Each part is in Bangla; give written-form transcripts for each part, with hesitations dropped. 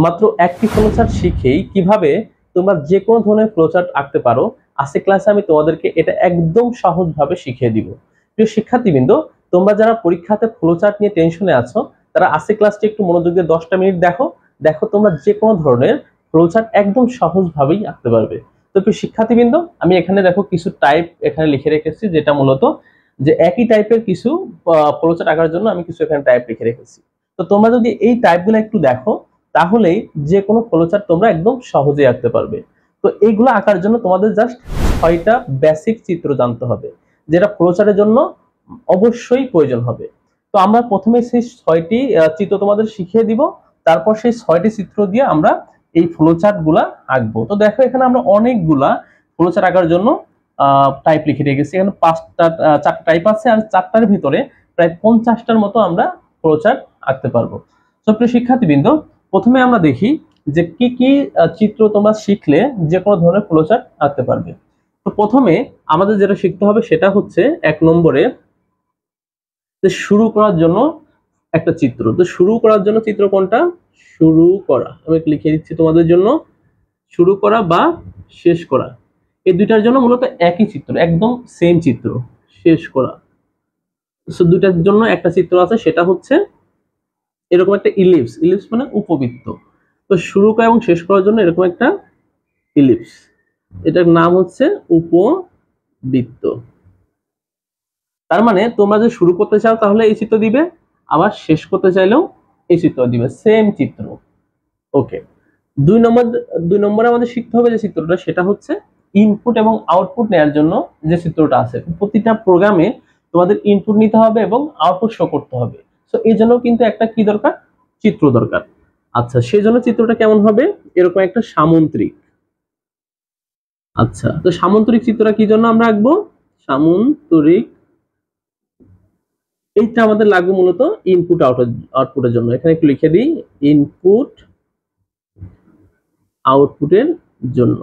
মাত্র একটি ফ্লোচার্ট শিখেই কিভাবে তোমরা যে কোনো ধরনের ফ্লোচার্ট আঁকতে পারো, আজকে ক্লাসে আমি তোমাদেরকে এটা একদম সহজভাবে শিখিয়ে দিব। প্রিয় শিক্ষার্থীবৃন্দ, তোমরা যারা পরীক্ষাতে ফ্লোচার্ট নিয়ে টেনশনে আছো, তারা আজকে ক্লাসটি একটু মনোযোগ দিয়ে 10টা মিনিট দেখো। দেখো তোমরা যে কোনো ধরনের ফ্লোচার্ট একদম সহজভাবেই আঁকতে পারবে। তো প্রিয় শিক্ষার্থীবৃন্দ, আমি এখানে দেখো কিছু টাইপ এখানে লিখে রেখেছি, যেটা মূলত যে একই টাইপের কিছু ফ্লোচার্ট আঁকার জন্য আমি কিছু এখানে টাইপ লিখে রেখেছি। তো তোমরা যদি এই টাইপগুলো একটু দেখো, তাহলেই যে কোনো ফ্লোচার্ট তোমরা একদম সহজেই আঁকতে পারবে। তো এইগুলো আঁকার জন্য তোমাদের জাস্ট 6টা বেসিক চিত্র জানতে হবে, যেটা ফ্লোচার্টের জন্য অবশ্যই প্রয়োজন হবে। তো আমরা প্রথমে সেই 6টি চিত্র তোমাদের শিখিয়ে দিব, তারপর সেই 6টি চিত্র দিয়ে আমরা এই ফ্লোচার্ট গুলা আঁকবো। তো দেখো এখানে আমরা অনেকগুলা ফ্লোচার্ট আঁকার জন্য টাইপ লিখে রেখেছি। এখানে 4টা টাইপ আছে, আর 4টার ভিতরে প্রায় 50টার মতো আমরা ফ্লোচার্ট আঁকতে পারবো। তো প্রিয় শিক্ষার্থীবৃন্দ, প্রথমে আমরা দেখি যে কি কি চিত্র তোমরা শিখলে যে কোনো ধরনের ফ্লোচার্ট আঁকতে পারবে। তো প্রথমে আমাদের যেটা শিখতে হবে সেটা হচ্ছে 1 নম্বরে যে শুরু করার জন্য একটা চিত্র। তো শুরু করার জন্য চিত্র কোনটা? শুরু করা। আমি লিখে দিচ্ছি তোমাদের জন্য, শুরু করা বা শেষ করা, এই দুইটার জন্য মূলত একই চিত্র, একদম সেম চিত্র। শেষ করা, সো দুইটার জন্য একটা চিত্র আছে, সেটা হচ্ছে এরকম একটা ইলিপস। ইলিপস মানে উপবৃত্ত। তো শুরু করা এবং শেষ করার জন্য এরকম একটা ইলিপস, এটার নাম হচ্ছে উপবৃত্ত। তার মানে তোমরা যদি শুরু করতে চাও তাহলে এই চিত্র দিবে, আবার শেষ করতে চাইলেও এই চিত্র দিবে, সেম চিত্র। ওকে। 2 নম্বরে আমাদের শিখতে হবে যে চিত্রটা, সেটা হচ্ছে ইনপুট এবং আউটপুট নেওয়ার জন্য যে চিত্রটা আছে। প্রতিটা প্রোগ্রামে তোমাদের ইনপুট নিতে হবে এবং আউটপুট শো করতে হবে। সো এই জন্য কিন্তু একটা কি দরকার? চিত্র দরকার। আচ্ছা, সেই জন্য চিত্রটা কেমন হবে? এরকম একটা সামন্ত্রিক। আচ্ছা, তো সামন্ত্রিক চিত্রটা কি জন্য আমরা আঁকবো? সামন্ত্রিক এইটা আমাদের লাগবে মূলত ইনপুট আউটপুটের জন্য। এখানে একটু লিখে দিই, ইনপুট আউটপুটের জন্য।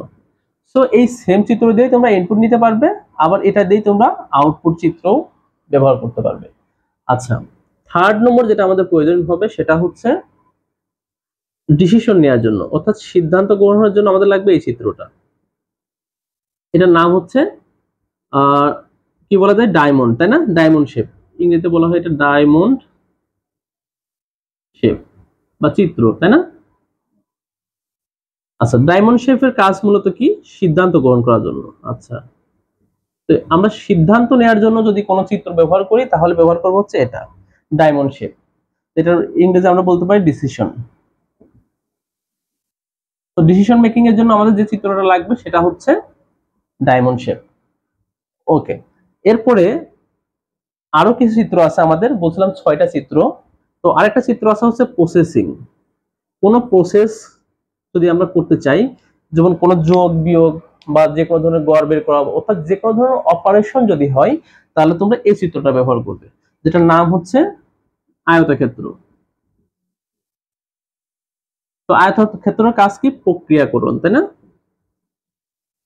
সো এই সেম চিত্র দিয়ে তোমরা ইনপুট নিতে পারবে, আবার এটা দিয়ে তোমরা আউটপুট চিত্রও ব্যবহার করতে পারবে। আচ্ছা, 3rd নম্বর যেটা আমাদের প্রয়োজন হবে সেটা হচ্ছে ডিসিশন নেওয়ার জন্য, অর্থাৎ সিদ্ধান্ত গ্রহণের জন্য আমাদের লাগবে এই চিত্রটা। এটার নাম হচ্ছে কি বলা যায়? ডায়মন্ড, তাই না? ডায়মন্ড শেপ, ইংরেজিতে বলা হয় এটা ডায়মন্ড শেপ বা চিত্র, তাই না? আচ্ছা, ডায়মন্ড শেপের কাজ মূলত কি? সিদ্ধান্ত গ্রহণ করার জন্য। আচ্ছা, তো আমরা সিদ্ধান্ত নেওয়ার জন্য যদি কোনো চিত্র ব্যবহার করি তাহলে ব্যবহার করবো হচ্ছে এটা, ডায়মন্ড শেপ। এটার ইংরেজি আমরা বলতে পারি ডিসিশন। তো ডিসিশন মেকিং এর জন্য আমাদের যে চিত্রটা লাগবে সেটা হচ্ছে ডায়মন্ড শেপ। ওকে। এরপরে আরো কিছু চিত্র আছে আমাদের, বলছিলাম 6টা চিত্র। তো আরেকটা চিত্র আছে হচ্ছে প্রসেসিং। কোনো প্রসেস যদি আমরা করতে চাই, যেমন কোনো যোগ বিয়োগ বা যে কোনো ধরনের গড় বের করা, অর্থাৎ যে কোনো ধরনের অপারেশন যদি হয়, তাহলে তোমরা এই চিত্রটা ব্যবহার করবে, যেটার নাম হচ্ছে আয়তক্ষেত্র। তো আয়তক্ষেত্রের কাজ কি? প্রক্রিয়াকরণ, তাই না?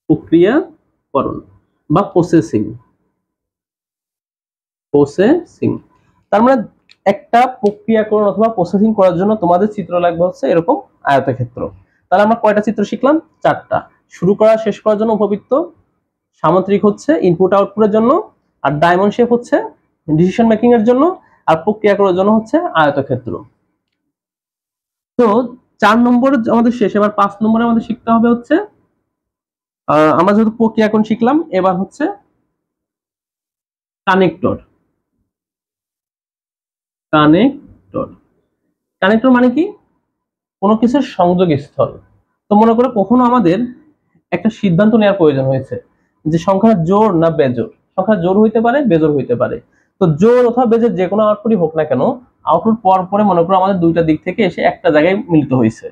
প্রক্রিয়াকরণ বা প্রসেসিং। প্রসেসিং তার মানে একটা প্রক্রিয়াকরণ অথবা প্রসেসিং করার জন্য তোমাদের চিত্র লাগবে হচ্ছে এরকম আয়তক্ষেত্র। তাহলে আমরা কয়টা চিত্র শিখলাম? 4টা। শুরু করা শেষ করার জন্য উপবৃত্ত, সামন্ত্রিক হচ্ছে ইনপুট আউটপুটের জন্য, আর ডায়মন্ড শেপ হচ্ছে ডিসিশন মেকিং এর জন্য, আর প্রক্রিয়াকরণের জন্য হচ্ছে আয়তক্ষেত্র। তো 4 নম্বর আমাদের শেষ। এবার 5 নম্বরে আমাদের শিখতে হবে হচ্ছে আমরা যেহেতু প্রক্রিয়াকরণ শিখলাম, এবার হচ্ছে কানেক্টর। কানেক্টর কানেক্টর মানে কি? কোনো কিছুর সংযোগ স্থল। তো মনে করো কখনো আমাদের একটা সিদ্ধান্ত নেওয়ার প্রয়োজন হয়েছে যে সংখ্যা জোড় না বেজোড়। সংখ্যা জোড় হইতে পারে, বেজোড় হইতে পারে। তো জোড় অথবা বেজোড় যে কোনো আউটপুটই হোক না কেন, আউটপুট পর পরে মনে করো আমাদের দুইটা দিক থেকে এসে একটা জায়গায় মিলিত হয়েছে,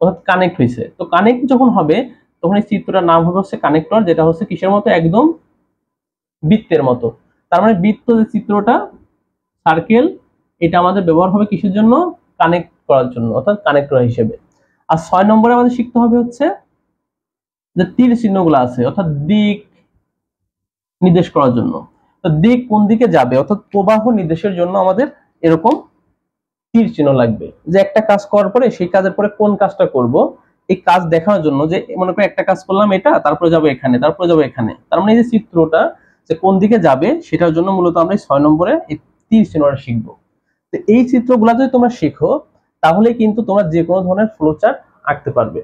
অর্থাৎ কানেক্ট হয়েছে। তো কানেক্ট যখন হবে তখন এই চিত্রটার নাম হবে হচ্ছে কানেক্টর, যেটা হচ্ছে কিসের মতো? একদম বৃত্তের মতো। তার মানে বৃত্ত যে চিত্রটা, সার্কেল, এটা আমাদের ব্যবহার হবে কিসের জন্য? কানেক্ট করার জন্য, অর্থাৎ কানেক্টর হিসেবে। আর 6 নম্বরে আমাদের শিখতে হবে হচ্ছে যে তীর চিহ্নগুলো আছে, অর্থাৎ দিক নির্দেশ করার জন্য। তো দিক কোন দিকে যাবে, অর্থাৎ প্রবাহ নির্দেশের জন্য আমাদের এরকম তীর চিহ্ন লাগবে, যে একটা কাজ করার পরে সেই কাজের পরে কোন কাজটা করব এই কাজ দেখানোর জন্য। যে মনে করে একটা কাজ করলাম এটা, তারপরে যাবো এখানে, তারপরে যাবো এখানে, তার মানে এই যে চিত্রটা যে কোন দিকে যাবে সেটার জন্য মূলত আমরা 6 নম্বরে এই তীর চিহ্নটা শিখবো। তো এই চিত্রগুলো যদি তোমরা শিখো তাহলে কিন্তু তোমরা যে কোনো ধরনের ফ্লোচার্ট আঁকতে পারবে।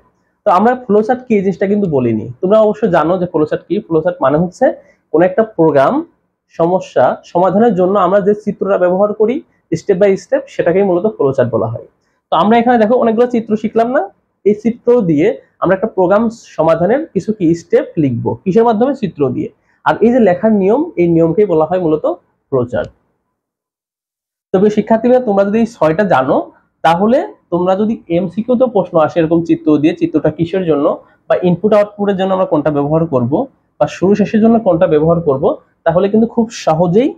তো আমরা ফ্লোচার্ট কি এই জিনিসটা কিন্তু বলিনি, তোমরা অবশ্যই জানো যে ফ্লোচার্ট কি। ফ্লোচার্ট মানে হচ্ছে কোন একটা প্রোগ্রাম সমস্যা সমাধানের জন্য আমরা যে চিত্রটা ব্যবহার করি স্টেপ বাই স্টেপ, সেটাকেই মূলত ফ্লোচার্ট বলা হয়। তো আমরা এখানে দেখো অনেকগুলো চিত্র শিখলাম না, এই চিত্র দিয়ে আমরা একটা প্রোগ্রাম সমাধানের কিছু কি স্টেপ লিখবো, কিসের মাধ্যমে? চিত্র দিয়ে। আর এই যে লেখার নিয়ম, এই নিয়মকেই বলা হয় মূলত ফ্লোচার্ট। তবে শিক্ষার্থীরা তোমরা যদি এই 6টা জানো তাহলে তোমরা যদি এমসিকিউ তে প্রশ্ন আসে এরকম চিত্র দিয়ে, চিত্রটা কিসের জন্য বা ইনপুট আউটপুটের জন্য আমরা কোনটা ব্যবহার করব বা শুরু শেষের জন্য কোনটা ব্যবহার করব, তাহলে কিন্তু খুব সহজেই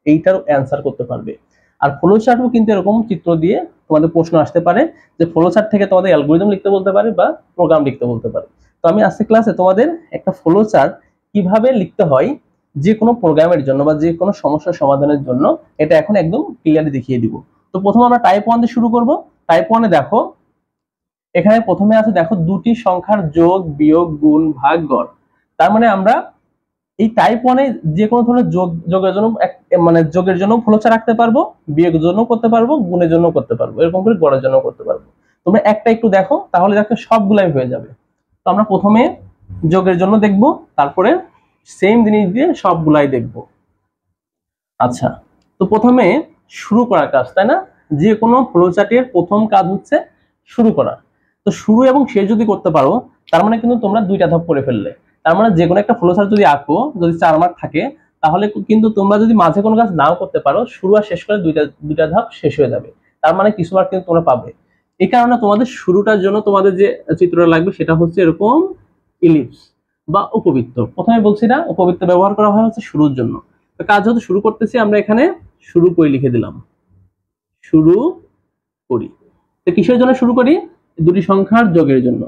এইটার অ্যান্সার করতে পারবে। আর ফ্লোচার্টও কিন্তু এরকম চিত্র দিয়ে তোমাদের প্রশ্ন আসতে পারে, যে ফ্লোচার্ট থেকে তোমাদের অ্যালগরিদম লিখতে বলতে পারে বা প্রোগ্রাম লিখতে বলতে পারে। তো আমি আজকে ক্লাসে তোমাদের একটা ফ্লোচার্ট কিভাবে লিখতে হয় যে কোনো প্রোগ্রামের জন্য বা যে কোনো সমস্যার সমাধানের জন্য, এটা এখন একদম ক্লিয়ারলি দেখিয়ে দিব। তো প্রথমে আমরা টাইপ 1 দিয়ে শুরু করব। টাইপ 1 এ দেখো এখানে প্রথমে আছে দেখো দুটি সংখ্যার যোগ, বিয়োগ, গুণ, ভাগ, গড়। তার মানে আমরা এই টাইপ 1 এ যে কোনো ধরনের যোগের জন্য মানে যোগের জন্য ফ্লোচার্ট রাখতে পারবো, বিয়োগের জন্য করতে পারবো, গুণের জন্য করতে পারবো, এরকম করে গড়ের জন্য করতে পারবো। তোমরা একটা একটু দেখো তাহলে দেখো সবগুলাই হয়ে যাবে। তো আমরা প্রথমে যোগের জন্য দেখব, তারপরে সেম জিনিস দিয়ে সবগুলাই দেখব। আচ্ছা, তো প্রথমে শুরু করার কাজ, তাই না? যে কোনো ফ্লোচার্টের প্রথম কাজ হচ্ছে শুরু করা। তো শুরু এবং শেষ যদি করতে পারো তার মানে কিন্তু তোমরা 2টা ধাপ করে ফেললে। তার মানে যে কোনো একটা ফ্লোচার্ট যদি আঁকো, যদি 4 মার্ক থাকে, তাহলে কিন্তু তোমরা যদি মাঝে কোনো কাজ নাও করতে পারো, শুরু আর শেষ করে দুইটা ধাপ শেষ হয়ে যাবে। তার মানে কিছু মার্ক কিন্তু তোমরা পাবে। এই কারণে তোমাদের শুরুটার জন্য তোমাদের যে চিত্রটা লাগবে সেটা হচ্ছে এরকম ইলিপস বা উপবৃত্ত। প্রথমে বলছি না, উপবৃত্ত ব্যবহার করা হয় হচ্ছে শুরুর জন্য। তো কাজ যেহেতু শুরু করতেছি, আমরা এখানে শুরু করি লিখে দিলাম, শুরু করি। তো কিসের জন্য শুরু করি? দুটি সংখ্যার যোগের জন্য।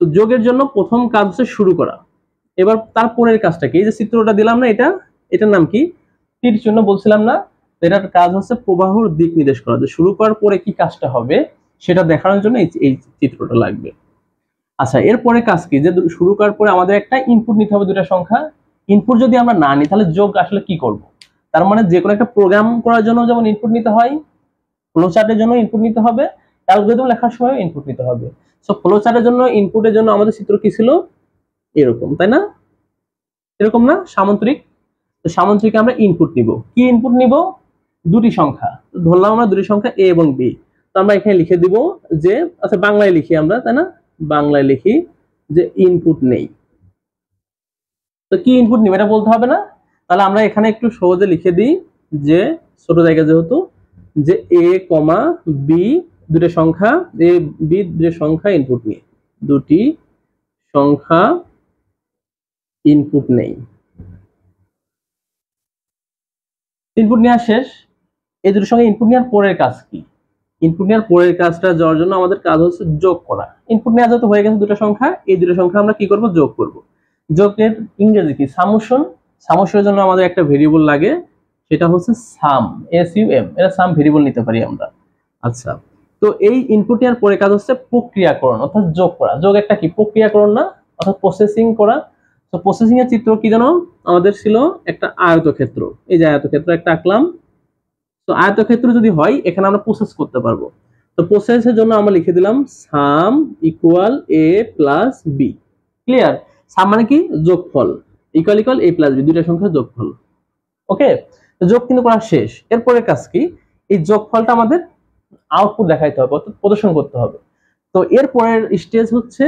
তো যোগের জন্য প্রথম কাজ হচ্ছে শুরু করা। এবার তারপরের কাজটা কি? এই যে চিত্রটা দিলাম না, এটার নাম কি? তীর চিহ্ন বলছিলাম না? এটার কাজ হচ্ছে প্রবাহর দিক নির্দেশ করা, যে শুরু করার পরে কি কাজটা হবে সেটা দেখানোর জন্য এই চিত্রটা লাগবে। আচ্ছা, এরপরে কাজ কি? যে শুরু করার পরে আমাদের একটা ইনপুট নিতে হবে, দুটা সংখ্যা। ইনপুট যদি আমরা না নিই তাহলে যোগ আসলে কি করব? তার মানে যে কোনো একটা প্রোগ্রাম করার জন্য যেমন ইনপুট নিতে হয়, ফ্লোচার্টের জন্য ইনপুট নিতে হবে, অ্যালগরিদম লেখার সময় ইনপুট নিতে হবে। সো ফ্লোচার্টের জন্য ইনপুটের জন্য আমাদের চিত্র কি ছিল? এরকম, তাই না? এরকম না? সামান্তরিক। তো সামান্তরিকে আমরা ইনপুট নিব। কি ইনপুট নিব? দুটি সংখ্যা। ধরলাম আমরা দুটি সংখ্যা এ এবং বি। তো আমরা এখানে লিখে দিব যে, আচ্ছা বাংলায় লিখি আমরা, তাই না? বাংলায় লিখি যে ইনপুট নেই। তো কি ইনপুট নিব এটা বলতে হবে না? তাহলে আমরা এখানে একটু সহজে লিখে দিই যে ছোট জায়গা যেহেতু, যে এ কমা বি দুটো সংখ্যা, এ বি দুটো সংখ্যা ইনপুট নিই, দুটি সংখ্যা ইনপুট নেই। ইনপুট নেওয়া শেষ। এই দুটোর সঙ্গে ইনপুট নেওয়ার পরের কাজ কি? ইনপুট নেওয়ার পরের কাজটা যাওয়ার জন্য আমাদের কাজ হচ্ছে যোগ করা। ইনপুট নেওয়া যেহেতু হয়ে গেছে দুটো সংখ্যা, এই দুটো সংখ্যা আমরা কি করব? যোগ করব। যোগের ইংরেজি কি? সামেশন। সামেশনের জন্য আমাদের একটা ভেরিয়েবল লাগে, সেটা হচ্ছে সাম, SUM। এটা সাম ভেরিয়েবল নিতে পারি আমরা। আচ্ছা, তো এই ইনপুট নেওয়ার পরে কাজ হচ্ছে প্রক্রিয়াকরণ, অর্থাৎ যোগ করা। যোগ একটা কি? প্রক্রিয়াকরণ না? অর্থাৎ প্রসেসিং করা। তো প্রসেসিং এর চিত্র কি জানো? আমাদের ছিল একটা আয়তক্ষেত্র। এই যে আয়তক্ষেত্র একটা আঁকলাম। তো আয়তক্ষেত্র যদি হয় এখানে আমরা প্রসেস করতে পারবো। তো প্রসেসের জন্য আমরা লিখে দিলাম sum equal a plus B. Clear? Sum মানে কি? যোগফল। Equal equal a plus B, দুইটা সংখ্যার যোগফল। ওকে, তো যোগ কিন্তু করা শেষ। এরপরে কাজ কি? এই যোগফলটা আমাদের আউটপুট দেখাইতে হবে, অর্থাৎ প্রদর্শন করতে হবে। তো এরপরের স্টেজ হচ্ছে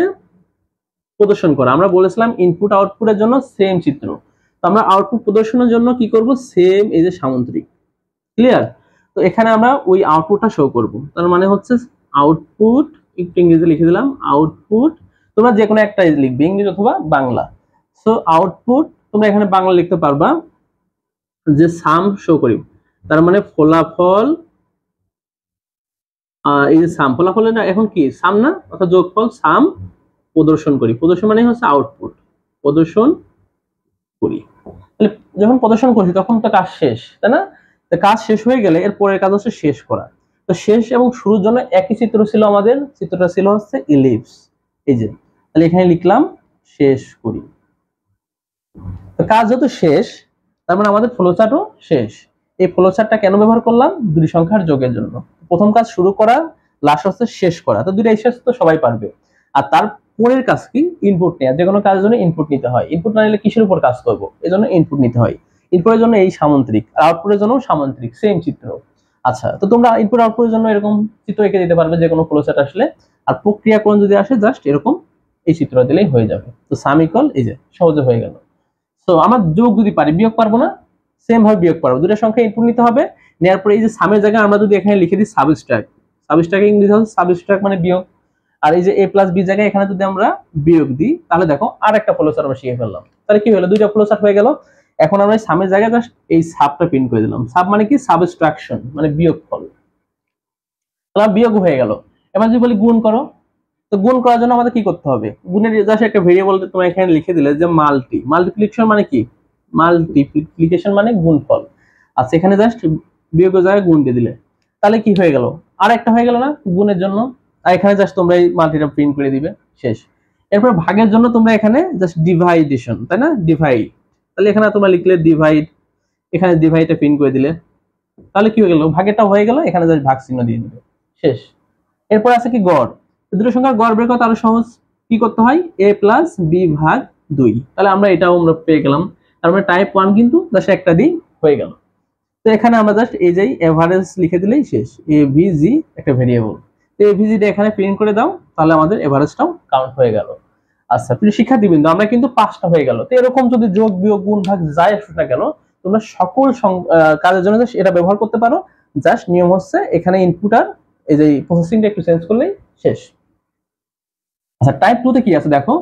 প্রদর্শন করা। আমরা বলেছিলাম ইনপুট আউটপুটের জন্য সেম চিত্র। তো আমরা আউটপুট প্রদর্শনের জন্য কি করব? সেম এই যে সামান্তরিক। ক্লিয়ার? তো এখানে আমরা ওই আউটপুটটা শো করব। তার মানে হচ্ছে আউটপুট, একটু ইংরেজি লিখে দিলাম আউটপুট। তোমরা যে কোনো একটা লিখবে, ইংরেজি অথবা বাংলা। সো আউটপুট তোমরা এখানে বাংলা লিখতে পারবা, যে সাম শো করি। তার মানে ফলাফল, এই যে সাম, ফলাফলের এখন কি? সাম না? অর্থাৎ যোগফল সাম প্রদর্শন করি। প্রদর্শন মানে হচ্ছে আউটপুট, প্রদর্শন করি। তাহলে যখন প্রদর্শন করছি তখন তো কাজ শেষ, তাই না? কাজ শেষ হয়ে গেলে এর পরের কাজ হচ্ছে শেষ করা। তো শেষ এবং শুরুর জন্য একই চিত্র ছিল আমাদের, চিত্রটা ছিল হচ্ছে ইলিপস। এই যে তাহলে এখানে লিখলাম শেষ করি। তো কাজ যেহেতু শেষ, তার মানে আমাদের ফ্লোচার্টও শেষ। এই ফ্লোচার্টটা কেন ব্যবহার করলাম? দুটি সংখ্যার যোগের জন্য। প্রথম কাজ শুরু করা, লাস্ট হচ্ছে শেষ করা। তো দুইটা শেষ তো সবাই পারবে। আর তার পরের কাজ কি? ইনপুট নেওয়া। যে কোনো কাজের জন্য ইনপুট নিতে হয়। ইনপুট না নিলে কিসের উপর কাজ করব? এই জন্য ইনপুট নিতে হয়। ইনপুটের জন্য এই সামান্তরিক, আর আউটপুটের জন্য সামান্তরিক, সেম চিত্র। আচ্ছা, তো তোমরা ইনপুট আউটপুটের জন্য এরকম চিত্র এঁকে দিতে পারবে যে কোনো ফ্লোচার্ট আসলে। আর প্রক্রিয়াকরণ যদি আসে জাস্ট এরকম এই চিত্র দিলেই হয়ে যাবে। তো সাম ইকুয়াল, এই যে সহজে হয়ে গেল। তো আমরা যোগ যদি পারি, বিয়োগ পারবো না? সেম ভাবে বিয়োগ পারবো। দুটো সংখ্যা ইনপুট নিতে হবে, নেওয়ার পরে এই যে সামের জায়গায় আমরা যদি এখানে লিখে দিই সাবট্রাক্ট, সাবট্রাক্ট ইংরেজি হচ্ছে সাবট্রাক্ট মানে বিয়োগ। আর এই যে a প্লাস b জায়গায় এখানে যদি আমরা বিয়োগ দিই, তাহলে দেখো আর একটা ফ্লোচার্ট আমরা শিখে ফেললাম। তাহলে কি হলো? দুইটা ফ্লোচার্ট হয়ে গেল। এখন আমরা এই সামের জায়গায় জাস্ট এই সাবটা প্রিন্ট করে দিলাম। সাব মানে কি? সাবট্রাকশন মানে বিয়োগফল। তাহলে বিয়োগ হয়ে গেল। এবার যদি বলি গুণ করো, তো গুণ করার জন্য আমাদের কি করতে হবে? গুণের জাস্ট একটা ভেরিয়েবল তোমরা এখানে লিখে দিলে যে মাল্টি, মাল্টিপ্লিকেশন মানে কি? মাল্টিপ্লিকেশন মানে গুণফল। আচ্ছা, এখানে জাস্ট বিয়োগের জায়গায় গুণ দিয়ে দিলে, তাহলে কি হয়ে গেল? আর একটা হয়ে গেল না গুণের জন্য? আর এখানে জাস্ট তোমরা এই মাল্টিটা প্রিন্ট করে দিবে, শেষ। এরপর ভাগের জন্য তোমরা এখানে জাস্ট ডিভাইডেশন, তাই না? ডিভাইড, তাহলে এখানে তোমরা লিখলে ডিভাইড, এখানে ডিভাইডটা প্রিন্ট করে দিলে, তাহলে কি হয়ে গেল? ভাগেরটা হয়ে গেল, এখানে জাস্ট ভাগ চিহ্ন দিয়ে দিবে, শেষ। এরপর আছে কি? গড়। দুটো সংখ্যার গড় বের করা আরো সহজ। কি করতে হয়? a প্লাস বি ভাগ 2। তাহলে আমরা এটাও আমরা পেয়ে গেলাম। তার মানে টাইপ 1 কিন্তু জাস্ট একটা দিই হয়ে গেল। তো এখানে আমরা জাস্ট এই যে এভারেজ লিখে দিলেই শেষ। avg একটা ভেরিয়েবল, তো avg টা এখানে প্রিন্ট করে দাও, তাহলে আমাদের এভারেজটাও কাউন্ট হয়ে গেল। আচ্ছা, প্রিয় শিক্ষার্থীবৃন্দ, আমরা কিন্তু 5টা হয়ে গেল। তো এরকম যদি যোগ বিয়োগ গুণ ভাগ যাই আসুক না কেন, তোমরা সকল কাজের জন্য এটা ব্যবহার করতে পারো। জাস্ট নিয়ম হচ্ছে এখানে ইনপুট আর এই যে প্রসেসিংটা একটু চেঞ্জ করলেই শেষ। আচ্ছা, টাইপ 2 তে কি আছে দেখো।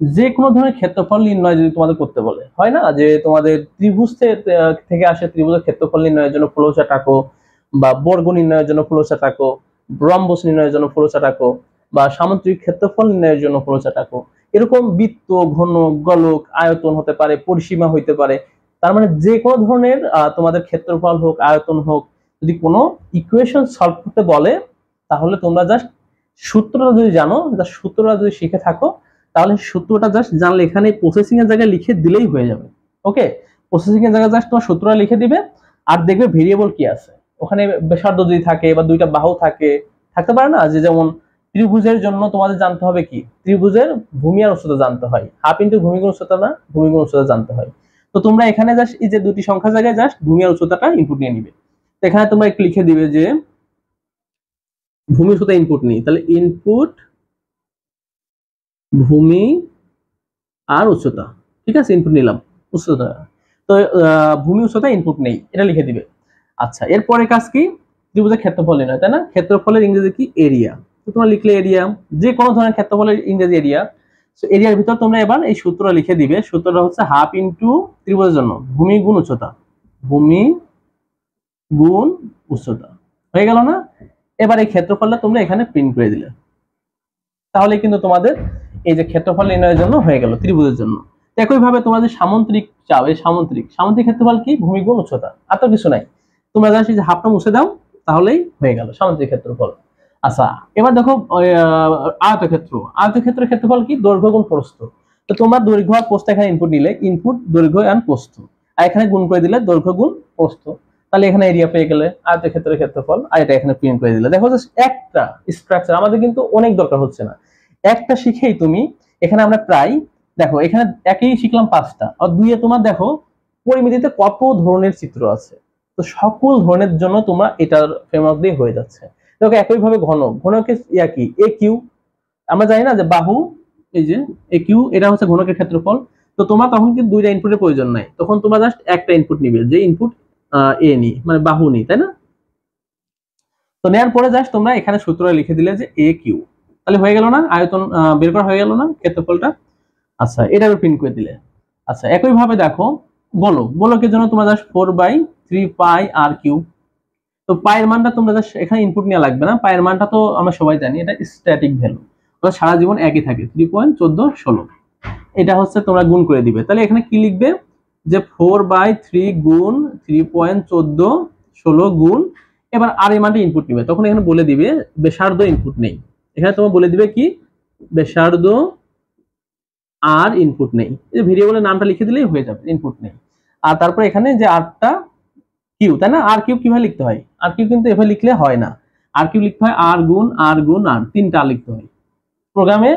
যে কোনো ধরনের ক্ষেত্রফল নির্ণয় যদি তোমাদের করতে বলে, হয় না যে তোমাদের ত্রিভুজ থেকে আসে, ত্রিভুজের ক্ষেত্রফল নির্ণয়ের জন্য ফ্লোচার্ট আঁকো, বা বর্গ নির্ণয়ের জন্য ফ্লোচার্ট আঁকো, রম্বস নির্ণয়ের জন্য ফ্লোচার্ট আঁকো, বা সামুদ্রিক ক্ষেত্রফল নির্ণয়ের জন্য ফ্লোচার্ট আঁকো। এরকম বৃত্ত, ঘনক, গোলক, আয়তন হতে পারে, পরিসীমা হইতে পারে। তার মানে যে কোনো ধরনের তোমাদের ক্ষেত্রফল হোক, আয়তন হোক, যদি কোনো ইকুয়েশন সলভ করতে বলে, তাহলে তোমরা জাস্ট সূত্রটা যদি জানো, সূত্রটা যদি শিখে থাকো, তাহলে সূত্রটা জাস্ট জানলে এখানে প্রসেসিং এর জায়গায় লিখে দিলেই হয়ে যাবে। ওকে, প্রসেসিং এর জায়গায় জাস্ট তোমার সূত্রটা লিখে দিবে, আর দেখবে ভেরিয়েবল কি আছে ওখানে। ব্যাসার্ধ যদি থাকে বা দুইটা বাহু থাকে, থাকতে পারে না? যে যেমন ত্রিভুজের জন্য তোমাদের জানতে হবে কি? ত্রিভুজের ভূমি আর উচ্চতা জানতে হয়। হাফ ইন্টু ভূমি গুণ উচ্চতা, না ভূমি গুণ উচ্চতা জানতে হয়। তো তোমরা এখানে জাস্ট এই যে দুটি সংখ্যা জায়গায় জাস্ট ভূমি আর উচ্চতাটা ইনপুট নিয়ে নিবে। তো এখানে তোমরা একটু লিখে দিবে যে ভূমি উচ্চতা ইনপুট নেই, তাহলে ইনপুট ভূমি আর উচ্চতা, ঠিক আছে? ইনপুট নিলাম, উচ্চতা। তো ভূমি উচ্চতা ইনপুট নেই, এটা লিখে দিবে। আচ্ছা, এরপরে কাজ কি? ত্রিভুজের ক্ষেত্রফল নির্ণয়, তাই না? ক্ষেত্রফলের ইংরেজি কি? এরিয়া। তো তোমরা লিখলে এরিয়া, যে কোনো ধরনের ক্ষেত্রফলের ইংরেজি এরিয়া। তো এরিয়ার ভিতর তোমরা এবার এই সূত্র লিখে দিবে। সূত্রটা হচ্ছে হাফ ইনটু ত্রিভুজের জন্য ভূমি গুণ উচ্চতা, ভূমি গুণ উচ্চতা, হয়ে গেল না? এবার এই ক্ষেত্রফলটা তোমরা এখানে প্রিন্ট করে দিলে, তাহলে কিন্তু তোমাদের এই যে ক্ষেত্রফল নির্ণয়ের জন্য হয়ে গেল ত্রিভুজের জন্য। একই ভাবে তোমাদের সামুদ্রিক চাও, এই সামুদ্রিক ক্ষেত্রফল কি? ভূমি গুণ উচ্চতা, আর তো কিছু নাই। তোমরা জাস্ট এই যে হাফটা মুছে দাও, তাহলেই হয়ে গেল সামুদ্রিক ক্ষেত্রফল। আচ্ছা, এবার দেখো আয়তক্ষেত্রের ক্ষেত্রফল কি? দৈর্ঘ্য গুণ প্রস্থ। তো তোমরা দৈর্ঘ্য আর প্রস্থ এখানে ইনপুট নিলে, ইনপুট দৈর্ঘ্য আর প্রস্থ, আর এখানে গুণ করে দিলে দৈর্ঘ্য গুণ প্রস্থ, তাহলে এখানে এরিয়া পেয়ে গেলে, আয়তক্ষেত্রের ক্ষেত্রফল। আর এটা এখানে প্রিন্ট করে দিলে। দেখো একটা স্ট্রাকচার, আমাদের কিন্তু অনেক দরকার হচ্ছে না, একটা শিখেই তুমি এখানে আমরা প্রায় দেখো এখানে একই শিখলাম 5টা, আর 2-এ তোমার দেখো পরিমিতিতে কত ধরনের চিত্র আছে। তো সকল ধরনের জন্য তোমার এটার ফ্রেমওয়ার্ক দিয়ে হয়ে যাচ্ছে। দেখো একই ভাবে ঘনকের কি? এ কিউ, আমরা জানি না যে বাহু, এই যে এ কিউ, এটা হচ্ছে ঘনকের ক্ষেত্রফল। তো তোমার তখন কিন্তু 2টা ইনপুটের প্রয়োজন নাই, তখন তোমরা জাস্ট একটা ইনপুট নিবে, যে ইনপুট এ নি, মানে বাহু নি, তাই না? তো নেওয়ার পরে জাস্ট তোমরা এখানে সূত্র লিখে দিলে যে এ কিউ, তাহলে হয়ে গেল না? আয়তন বের করা হয়ে গেল না ক্ষেত্রফলটা? আচ্ছা, এটা প্রিন্ট করে দিলে। আচ্ছা, একই ভাবে দেখো গোলকের জন্য তোমরা জাস্ট 4/3 পাই আর কিউ। তো পায়ের মানটা তোমরা জাস্ট এখানে ইনপুট নেওয়া লাগবে না, পায়ের মানটা তো আমরা সবাই জানি এটা স্ট্যাটিক ভ্যালু, ওটা সারা জীবন একই থাকে, 3.1416। এটা হচ্ছে তোমরা গুণ করে দিবে। তাহলে এখানে কি লিখবে? যে 4/3 গুণ 3.1416 গুণ এবার আর এর মানটা ইনপুট নিবে, তখন এখানে বলে দিবে ব্যাসার্ধ ইনপুট নেই, এখানে তোমার বলে দিবে কি ব্যাসার্ধ আর ইনপুট নেই, এই ভেরিয়েবলের নামটা লিখে দিলেই হয়ে যাবে, ইনপুট নেই। আর তারপরে এখানে যে আরটা কিউ, তাই না, আর কিউ কিভাবে লিখতে হয়, আর কিউ কিন্তু এভাবে লিখলে হয় না, আর কিউ লিখতে হয় আর গুণ আর গুণ আর, তিনটা আর লিখতে হয় প্রোগ্রামে,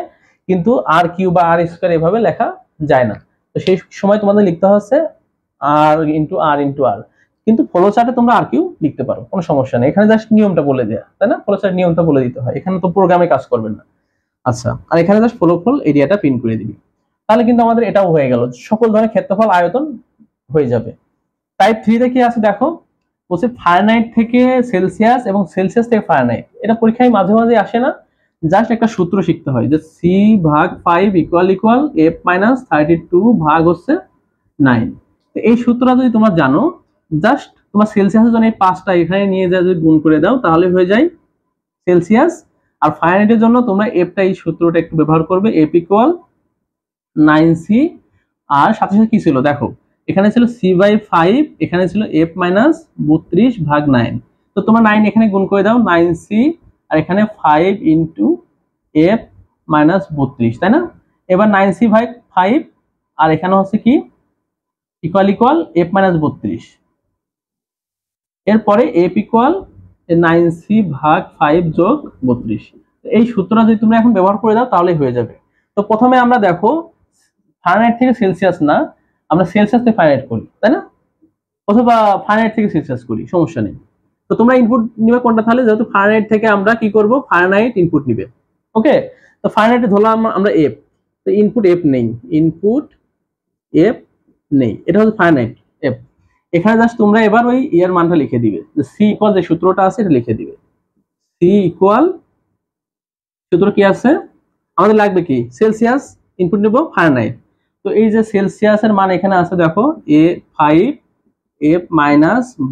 কিন্তু আর কিউ বা আর স্কয়ার এভাবে লেখা যায় না। তো সেই সময় তোমাদের লিখতে হচ্ছে আর ইন্টু আর ইন্টু আর, কিন্তু ফ্লো চার্টে তোমরা আর কিউ লিখতে পারো, কোনো সমস্যা নেই, এখানে জাস্ট নিয়মটা বলে দেয়া, তাই না, ফ্লো চার্ট নিয়মটা বলে দিতে হয়, এখানে তো প্রোগ্রামে কাজ করবেন না। আচ্ছা, আর এখানে জাস্ট ফল এরিয়াটা প্রিন্ট করে দিবি, তাহলে কিন্তু আমাদের এটাও হয়ে গেল, সকল ধরনের ক্ষেত্রফল আয়তন হয়ে যাবে। টাইপ 3 তে কি আছে দেখো, বলছে ফারেনহাইট থেকে সেলসিয়াস এবং সেলসিয়াস থেকে ফারেনহাইট, এটা পরীক্ষায় মাঝে মাঝে আসে না, জাস্ট একটা সূত্র শিখতে হয় যে সি ভাগ 5 ইকুয়াল ইকুয়াল এফ মাইনাস 32 ভাগ হচ্ছে 9। তো এই সূত্রটা যদি তোমরা জানো, জাস্ট তোমার সেলসিয়াসের জন্য এই 5টা এখানে নিয়ে যা যদি গুণ করে দাও তাহলে হয়ে যায় সেলসিয়াস, আর ফারেনহাইটের জন্য তোমরা এফটা এই সূত্রটা একটু ব্যবহার করবে, এফ ইকুয়াল 9c, আর সাথে সাথে কি ছিল দেখো, এখানে ছিল c/5, এখানে ছিল f - 32 ভাগ 9, তো তোমরা 9 এখানে গুণ করে দাও 9c, আর এখানে 5 ইনটু f - 32, তাই না। এবার 9c ভাগ 5, আর এখানে হচ্ছে কি ইকুয়াল ইকুয়াল f - 32, এরপরে f ইকুয়াল 9c ভাগ 5 যোগ 32, এই সূত্রটা যদি তোমরা এখন ব্যবহার করে দাও তাহলে হয়ে যাবে। তো প্রথমে আমরা দেখো ফারেনহাইট থেকে সেলসিয়াস না, আমরা সেলসিয়াস থেকে ফারেনহাইট করি, তাই না, অথবা ফারেনহাইট থেকে সেলসিয়াস করি, সমস্যা নেই। তো তোমরা ইনপুট নিবে কোনটা, তাহলে যেহেতু ফারেনহাইট থেকে আমরা কি করব, ফারেনহাইট ইনপুট নিবে, ওকে। তো ফারেনহাইটে ধরলাম আমরা এফ, তো ইনপুট এফ নেই, ইনপুট এফ নেই, এটা হচ্ছে ফারেনহাইট এফ। এখানে জাস্ট তোমরা এবার ওই এর মানটা লিখে দিবে, যে সি ইকুয়াল যে সূত্রটা আছে এটা লিখে দিবে, সি ইকুয়াল সূত্র কি আছে আমাদের লাগবে কি সেলসিয়াস, ইনপুট নেব ফারেনহাইট, তো এই যে সেলসিয়াসের মান এখানে আছে দেখো A5 F -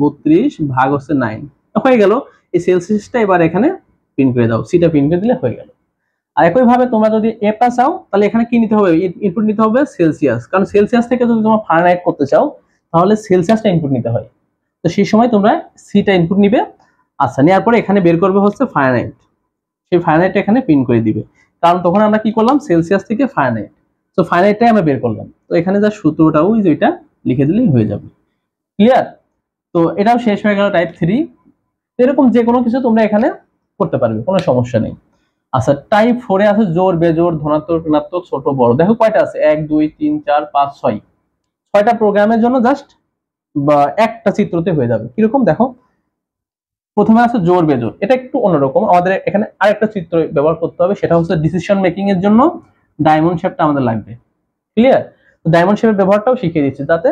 32 ভাগ হচ্ছে 9, হয়ে গেল। এই সেলসিয়াসটা এবার এখানে প্রিন্ট করে দাও, সিটা প্রিন্ট করে দিলে হয়ে গেল। আর একই ভাবে তোমরা যদি এফটা চাও তাহলে এখানে কি নিতে হবে, ইনপুট নিতে হবে সেলসিয়াস, কারণ সেলসিয়াস থেকে যদি তোমরা ফারেনহাইট করতে চাও তাহলে সেলসিয়াসটা ইনপুট নিতে হয়, তো সেই সময় তোমরা সিটা ইনপুট নিবে। আচ্ছা, নেওয়ার পরে এখানে বের করবে হচ্ছে ফারেনহাইট, সেই ফারেনহাইটটা এখানে প্রিন্ট করে দিবে, কারণ তখন আমরা কি করলাম সেলসিয়াস থেকে ফারেনহাইট, তো ফারেনহাইটটাই আমরা বের করলাম, তো এখানে যা সূত্রটাও যেটা লিখে দিলেই হয়ে যাবে, ক্লিয়ার। তো এটাও শেষ হয়ে গেল টাইপ 3। এরকম যে কোনো কিছু তোমরা এখানে করতে পারবে, কোনো সমস্যা নেই। আচ্ছা, টাইপ 4 এ আছে জোড় বেজোড় ধনাত্মক ঋণাত্মক ছোট বড়, দেখো কয়টা আছে 1 2 3 4 5 6, 6টা প্রোগ্রামের জন্য জাস্ট একটা চিত্রতে হয়ে যাবে। কিরকম দেখো, প্রথমে আছে জোড় বেজোড়, এটা একটু অন্যরকম, আমাদের এখানে আরেকটা চিত্র ব্যবহার করতে হবে, সেটা হচ্ছে ডিসিশন মেকিং এর জন্য ডায়মন্ড শেপটা আমাদের লাগবে, ক্লিয়ার। তো ডায়মন্ড শেপের ব্যবহারটাও শিখিয়ে দিচ্ছি যাতে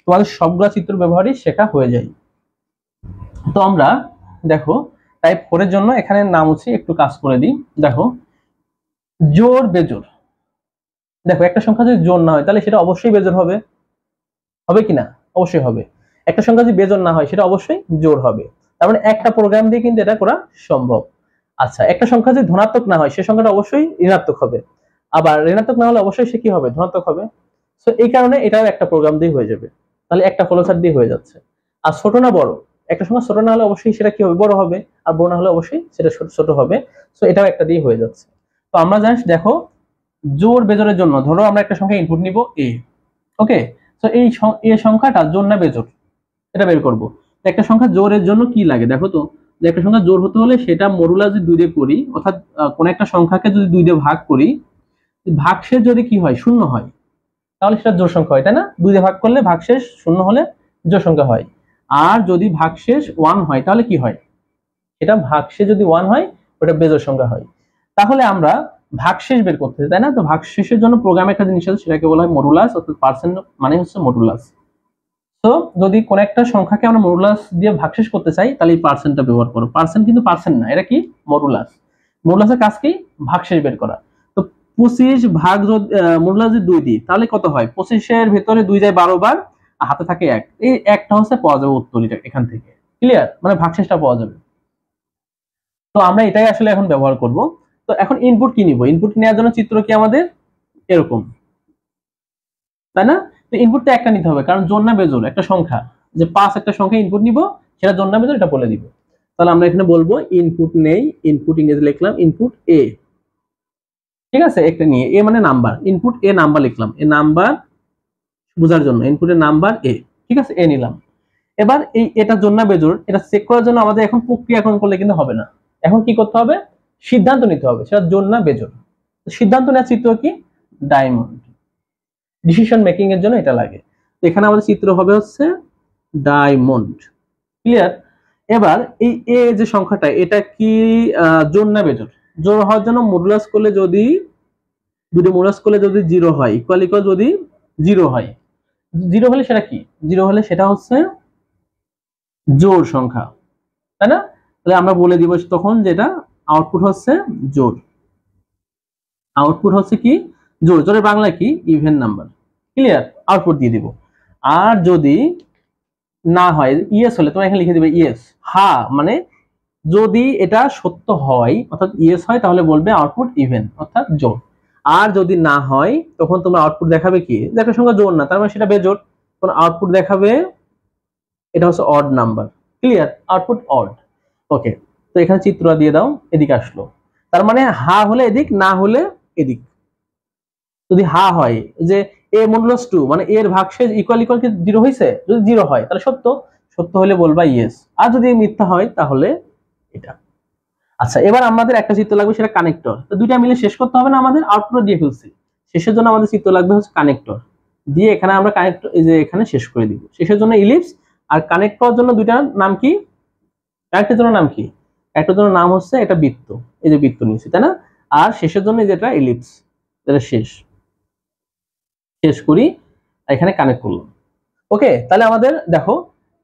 তোমাদের সবগুলো চিত্র ব্যবহারই শেখা হয়ে যায়। তো আমরা দেখো টাইপ 4 এর জন্য এখানে নাম হচ্ছে একটু কাজ করে দিই, দেখো জোড় বেজোড়, দেখো একটা সংখ্যা যদি জোড় না হয় তাহলে সেটা অবশ্যই বেজোড় হবে, হবে কিনা, অবশ্যই হবে। একটা সংখ্যা যদি বেজোড় না হয় সেটা অবশ্যই জোড় হবে, তার মানে একটা প্রোগ্রাম দিয়ে কিন্তু এটা করা সম্ভব। আচ্ছা, একটা সংখ্যা যদি ধনাত্মক না হয় সে সংখ্যাটা অবশ্যই ঋণাত্মক হবে, আবার ঋণাত্মক না হলে অবশ্যই সে কি হবে, ধনাত্মক হবে। সো এই কারণে এটাও একটা প্রোগ্রাম দিয়ে হয়ে যাবে, তাহলে একটা ফ্লোচার্ট দিয়ে হয়ে যাচ্ছে। আর ছোট না বড়, একটা সংখ্যা ছোট না হলে অবশ্যই সেটা কি হবে, বড় হবে, আর বড় না হলে অবশ্যই সেটা ছোট হবে, সো এটাও একটা দিয়ে হয়ে যাচ্ছে। তো আমরা জাস্ট দেখো জোড় বেজোড়ের জন্য ধরো আমরা একটা সংখ্যা ইনপুট নিব a, ওকে। তো এই সংখ্যাটা জোড় না বেজোড় এটা বের করব। একটা সংখ্যা জোড়ের জন্য কি লাগে দেখো তো, যে একটা সংখ্যা জোড় হতে হলে সেটা মডুলাস যদি 2 দিয়ে করি, অর্থাৎ কোন একটা সংখ্যাকে যদি 2 দিয়ে ভাগ করি, ভাগশেষ যদি কি হয়, শূন্য হয়, তাহলে সেটা জোড় সংখ্যা হয়, তাই না, 2 দিয়ে ভাগ করলে ভাগশেষ শূন্য হলে জোড় সংখ্যা হয়। আর যদি ভাগশেষ 1 হয় তাহলে কি হয়, এটা ভাগশেষ যদি 1 হয় ওটা বেজোড় সংখ্যা হয়। তাহলে আমরা ভাগশেষ বের করতে চাই, তাই না, তো ভাগশেষের জন্য প্রোগ্রামে একটা জিনিস আছে সেটাকে বলা হয় মডুলাস, অর্থাৎ পার্সেন্ট মানে হচ্ছে মডুলাস। তো যদি কোন একটা সংখ্যাকে আমরা মডুলাস দিয়ে ভাগশেষ করতে চাই তাহলে এই পার্সেন্টটা ব্যবহার করো, পার্সেন্ট কিন্তু পার্সেন্ট না, এটা কি মডুলাস, মডুলাসের কাজ কি ভাগশেষ বের করা। তো 25 ভাগ যদি মডুলাস যদি 2 দিই তাহলে কত হয়, 25 এর ভিতরে 2 যায় 12 বার, আর হাতে থাকে 1, এই একটা হচ্ছে পাওয়া যাবে উত্তর, এটা এখান থেকে ক্লিয়ার, মানে ভাগশেষটা পাওয়া যাবে। তো আমরা এটাই আসলে এখন ব্যবহার করব। তো এখন ইনপুট কি নিব, ইনপুট নেওয়ার জন্য চিত্র কি আমাদের এরকম, তাই না। তো ইনপুটটা একটা নিতে হবে, কারণ জোড় না বেজোড় একটা সংখ্যা, যে 5 একটা সংখ্যা ইনপুট নিব সেটা জোড় না বেজোড় এটা বলে দিব। তো তাহলে আমরা এখানে বলবো ইনপুট নেই, ইনপুট ইংরেজি লিখলাম ইনপুট এ, ঠিক আছে, একটা নিয়ে এ মানে নাম্বার, ইনপুট এ নাম্বার লিখলাম, এ নাম্বার বোঝার জন্য ইনপুটের নাম্বার এ, ঠিক আছে, এ নিলাম। এবার এই এটার জন্য বেজোড়, এটা চেক করার জন্য আমাদের এখন প্রক্রিয়াকরণ করলে কিন্তু হবে না, এখন কি করতে হবে, সিদ্ধান্ত নিতে হবে সেটা জোড় না বেজোড়। সিদ্ধান্ত নেওয়ার চিত্র কি, ডায়মন্ড, ডিসিশন মেকিং এর জন্য এটা লাগে। তো এখানে আমাদের চিত্র হবে হচ্ছে ডায়মন্ড, ক্লিয়ার। এবার এই এ যে সংখ্যাটা এটা কি জোড় না বেজোড়? জোড় হওয়ার জন্য মডুলাস করলে যদি দুটো মডুলাস করলে যদি 0 হয়, ইকুয়াল ইকুয়াল যদি 0 হয়, 0 হলে সেটা কি, 0 হলে সেটা হচ্ছে জোড় সংখ্যা, তাই না? তাহলে আমরা বলে দিব তখন যেটা আউটপুট হচ্ছে জোড়, আউটপুট হচ্ছে কি জোড়, জোড়ের বাংলা কি ইভেন নাম্বার, ক্লিয়ার, আউটপুট দিয়ে দিব। আর যদি না হয় ইয়েস হলে তোমরা এখানে লিখে দিবে ইয়েস, হ্যাঁ মানে যদি এটা সত্য হয় অর্থাৎ ইয়েস হয় তাহলে বলবে আউটপুট ইভেন অর্থাৎ জোড়। আর যদি না হয় তখন তোমরা আউটপুট দেখাবে কি, যে একটা সংখ্যা জোড় না তার মানে সেটা বেজোড়, তখন আউটপুট দেখাবে এটা হচ্ছে odd number, clear, output odd. Okay, তো এখানে চিত্র দিয়ে দাও, এদিকে আসলো, তার মানে হা হলে এদিক, না হলে এদিক। যদি হা হয় যে a মডুলাস 2 মানে এর ভাগশেষ ইকুয়াল ইকুয়াল কি 0 হইছে, যদি 0 হয় তাহলে সত্য, সত্য হলে বলবা ইয়েস, আর যদি মিথ্যা হয় তাহলে এটা। আচ্ছা, এবার আমাদের একটা চিত্র লাগবে সেটা কানেক্টর, তো দুইটা মিলে শেষ করতে হবে না, আমাদের আউটপুট দিয়ে ফেলছি, শেষের জন্য আমাদের চিত্র লাগবে হচ্ছে কানেক্টর, দিয়ে এখানে আমরা কানেক্টর এই যে এখানে শেষ করে দিব, শেষের জন্য ইলিপস, আর কানেক্ট করার জন্য দুইটার নাম কি, কানেক্টের জন্য নাম কি, একটার জন্য নাম হচ্ছে এটা বৃত্ত, এই যে বৃত্ত নিয়েছি তাই না, আর শেষের জন্য যেটা ইলিপস, এটা শেষ, শেষ করি এখানে কানেক্ট করলাম। ওকে, তাহলে আমাদের দেখো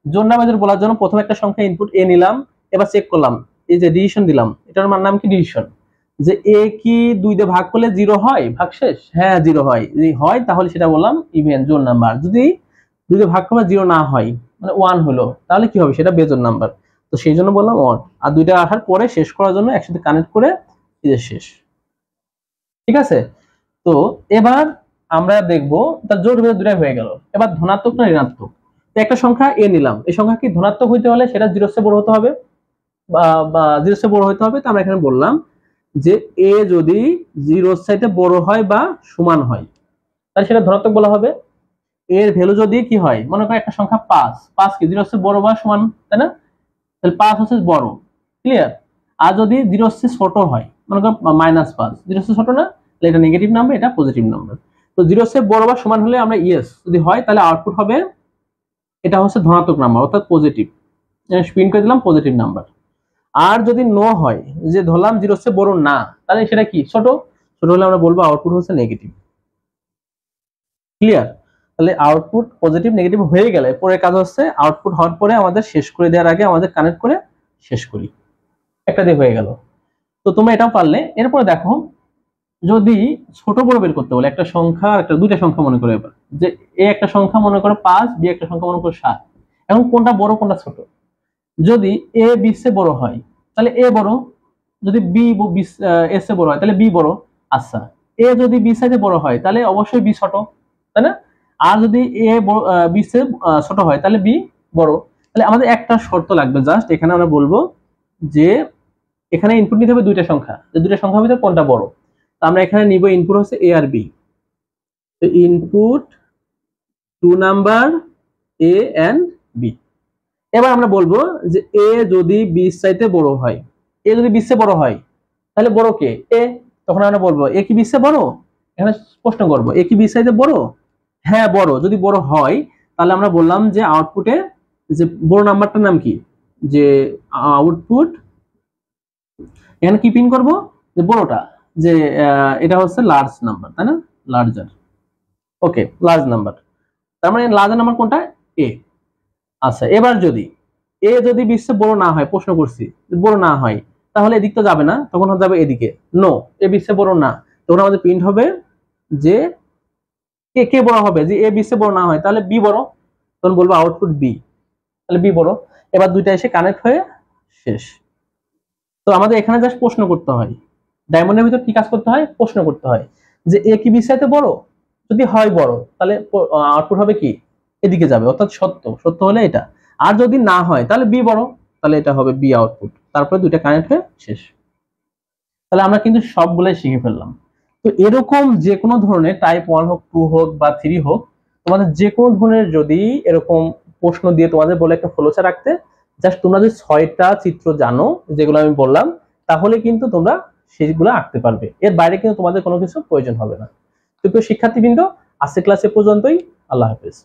জোড় না বেজোড় বলার জন্য প্রথম একটা সংখ্যা ইনপুট এ নিলাম, এবার চেক করলাম এই যে ডিভিশন দিলাম, এটার নাম কি ডিভিশন, যে এ কি 2 দিয়ে ভাগ করলে 0 হয় ভাগশেষ, হ্যাঁ 0 হয়, যদি হয় তাহলে সেটা বললাম ইভেন জোড় নাম্বার, যদি 2 দিয়ে ভাগ করলে 0 না হয় মানে 1 হলো তাহলে কি হবে, সেটা বেজোড় নাম্বার, তো সেই জন্য বললাম অড। আর দুইটা আসার পরে শেষ করার জন্য একসাথে কানেক্ট করে এই যে শেষ, ঠিক আছে। তো এবার আমরা দেখবো তার জোড় বেজোড় দুটাই হয়ে গেল, এবার ধনাত্মক না ঋণাত্মক, একটা সংখ্যা এ নিলাম, এই সংখ্যা কি ধনাত্মক হইতে হলে সেটা 0 এর চেয়ে বড় হতে হবে, বা 0 এর চেয়ে বড় হতে হবে, তো আমরা এখানে বললাম যে এ যদি 0 এর চাইতে বড় হয় বা সমান হয় তাহলে সেটা ধনাত্মক বলা হবে। এর ভ্যালু যদি কি হয়, মনে করো একটা সংখ্যা 5, 5 কি 0 এর চেয়ে বড় বা সমান, তাই না, তাহলে 5 হচ্ছে বড়, ক্লিয়ার। আর যদি 0 এর চেয়ে ছোট হয়, মনে করো -5, 0 এর চেয়ে ছোট না, তাহলে এটা নেগেটিভ নাম্বার, এটা পজিটিভ নাম্বার। তো 0 এর চেয়ে বড় বা সমান হলে আমরা ইয়েস, যদি হয় তাহলে আউটপুট হবে এটা হচ্ছে ধনাত্মক নাম্বার অর্থাৎ পজিটিভ, প্রিন্ট করে দিলাম পজিটিভ নাম্বার। আর যদি নো হয়, যে ধরলাম 0 এর চেয়ে বড় না, তাহলে সেটা কি ছোট, ছোট হলে আমরা বলবো আউটপুট হচ্ছে নেগেটিভ, ক্লিয়ার। তাহলে আউটপুট পজিটিভ নেগেটিভ হয়ে গেলে পরের কাজ হচ্ছে আউটপুট হওয়ার পরে আমাদের শেষ করে দেওয়ার আগে আমাদের কানেক্ট করে শেষ করি, একটা দিয়ে হয়ে গেল। তো তোমরা এটাও পারলে। এরপরে দেখো যদি ছোট বড় বের করতে বলে একটা সংখ্যা, একটা দুইটা সংখ্যা মনে করে, এবার যে এ একটা সংখ্যা মনে করো 5, বি একটা সংখ্যা মনে করো 7, এখন কোনটা বড় কোনটা ছোট, যদি এ বি সে বড় হয় তাহলে এ বড়, যদি বি এর চেয়ে বড় হয় তাহলে বি বড়, আচ্ছা এ যদি বি সাইডে বড় হয় তাহলে অবশ্যই বি ছোট, তাই না, আর যদি এ বি সে ছোট হয় তাহলে বি বড়। তাহলে আমাদের একটা শর্ত লাগবে, জাস্ট এখানে আমরা বলবো যে এখানে ইনপুট নিতে হবে দুইটা সংখ্যা, যে দুইটা সংখ্যার ভিতরে কোনটা বড়, তো আমরা এখানে নিব ইনপুট হচ্ছে এ আর বি, তো input 2 number A and B. এবার আমরা বলবো যে এ যদি বি চাইতে বড় হয়, এ যদি বি চেয়ে বড় হয় তাহলে বড় কে, এ, তখন আমরা বলবো এ কি বি চেয়ে বড়, এখানে প্রশ্ন করব এ কি বি চাইতে বড়, হ্যাঁ বড়, যদি বড় হয় তাহলে আমরা বললাম যে আউটপুটে যে বড় নাম্বারটার নাম কি, যে আউটপুট এখানে কি প্রিন্ট করব, যে বড়টা, যে এটা হচ্ছে লার্জ নাম্বার, তাই না, লার্জার, ওকে লার্জ নাম্বার, তার মানে লার্জ নাম্বার কোনটা, এ। আচ্ছা, এবার যদি এ যদি বিশ্বে বড় না হয়, প্রশ্ন করছি বড় না হয় তাহলে এদিক তো যাবে না, তখন যাবে এদিকে, নো এ বিশ্বে বড় না, তখন আমাদের প্রিন্ট হবে যে কে কে বড় হবে, যে এ বিশ্বে বড় না হয় তাহলে বি বড়, তখন বলবো আউটপুট বি, তাহলে বি বড়। এবার দুইটা এসে কানেক্ট হয়ে শেষ। তো আমাদের এখানে জাস্ট প্রশ্ন করতে হয়, ডায়মন্ডের ভিতর কি কাজ করতে হয়, প্রশ্ন করতে হয় যে এ কি বি চাইতে বড়, যদি হয় বড় তাহলে আউটপুট হবে কি এদিকে যাবে অর্থাৎ সত্য, সত্য হলে এটা, আর যদি না হয় তাহলে বি বড়, তাহলে এটা হবে বি আউটপুট, তারপরে দুইটা কানেক্ট হয়ে শেষ। তাহলে আমরা কিন্তু সবগুলাই শিখে ফেললাম। তো এরকম যে কোনো ধরনের টাইপ 1 হোক, 2 হোক বা 3 হোক, তোমাদের যে কোনো ধরনের যদি এরকম প্রশ্ন দিয়ে তোমাদের বলে একটা ফ্লোচার্ট রাখতে, জাস্ট তোমরা যদি 6টা চিত্র জানো যেগুলো আমি বললাম, তাহলে কিন্তু তোমরা সেইগুলো আঁকতে পারবে। এর বাইরে কিন্তু তোমাদের কোনো কিছু প্রয়োজন হবে না। তো প্রিয় শিক্ষার্থীবৃন্দ, আজকের ক্লাসে পর্যন্তই। আল্লাহ হাফেজ।